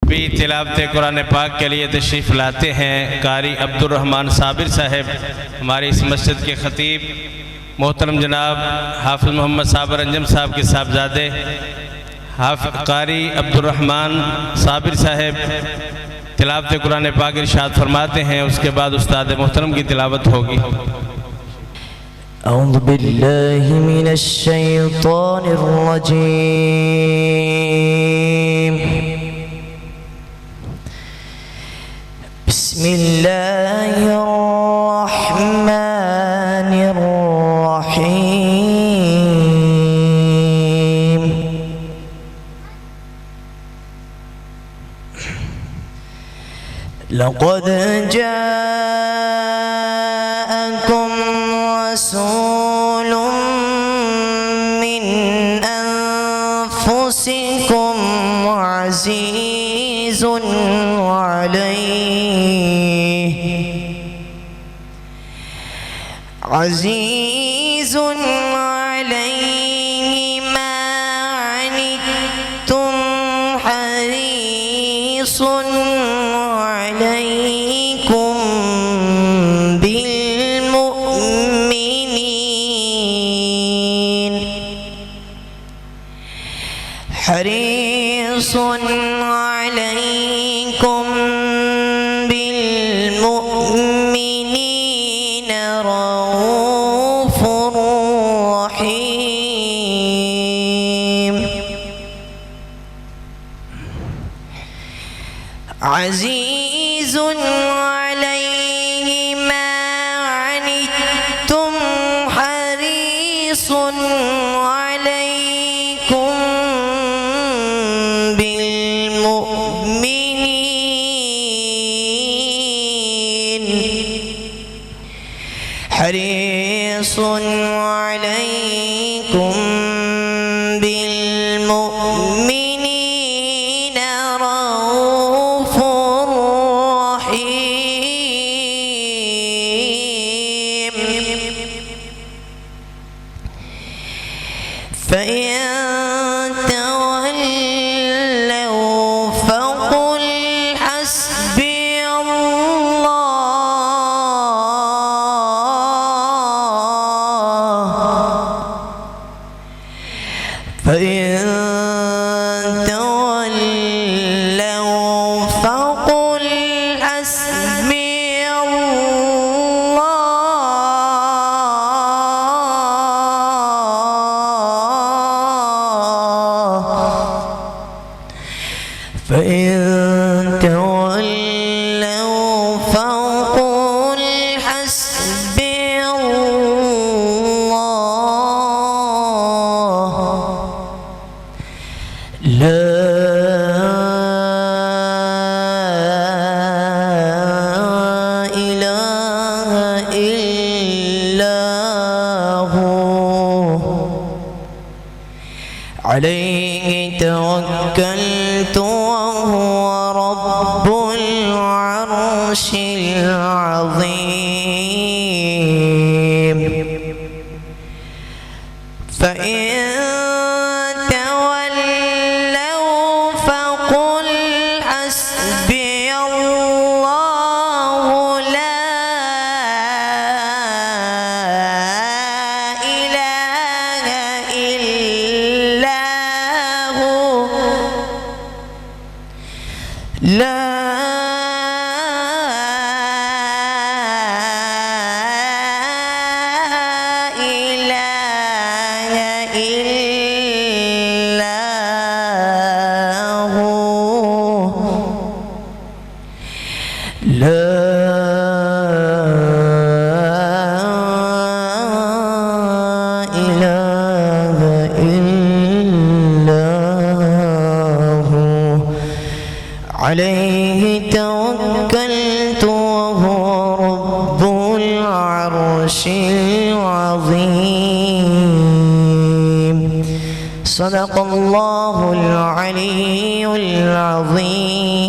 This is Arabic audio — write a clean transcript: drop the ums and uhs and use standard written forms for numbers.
ابھی تلاوت قرآن پاک کے لیے تشریف لاتے ہیں قاری عبدالرحم صابر صاحب، ہماری اس مسجد کے خطیب محترم جناب حافظ محمد صابر انجم صاحب کے صاحبزادے قاری عبدالرحم صابر صاحب تلاوت قرآن پاک ارشاد فرماتے ہیں، اس کے بعد استاد محترم کی تلاوت ہوگی۔ اعوذ باللہ من الشیطان الرجیم، بسم اللہ الرحمن الرحیم۔ لقد جاءكم رسول من أنفسكم عزيز عليه ما عنتم حريص عليكم بالمؤمنين رؤوف رحيم عزيز عليه ما عنتم حريص عليكم بالمؤمنين حريص عليكم بالمؤمنين رؤوف رحيم فإن تولوا فقل حسبي فإن تولوا فقل حسبي الله لا إله إلا هو عليه توكلت وهو رب العرش العظيم فإن تولوا فقل حسبي الله لا إله إلا هو لا إله إلا هو لا إله إلا هو عليه توكلت وهو رب العرش العظيم صدق الله العلي العظيم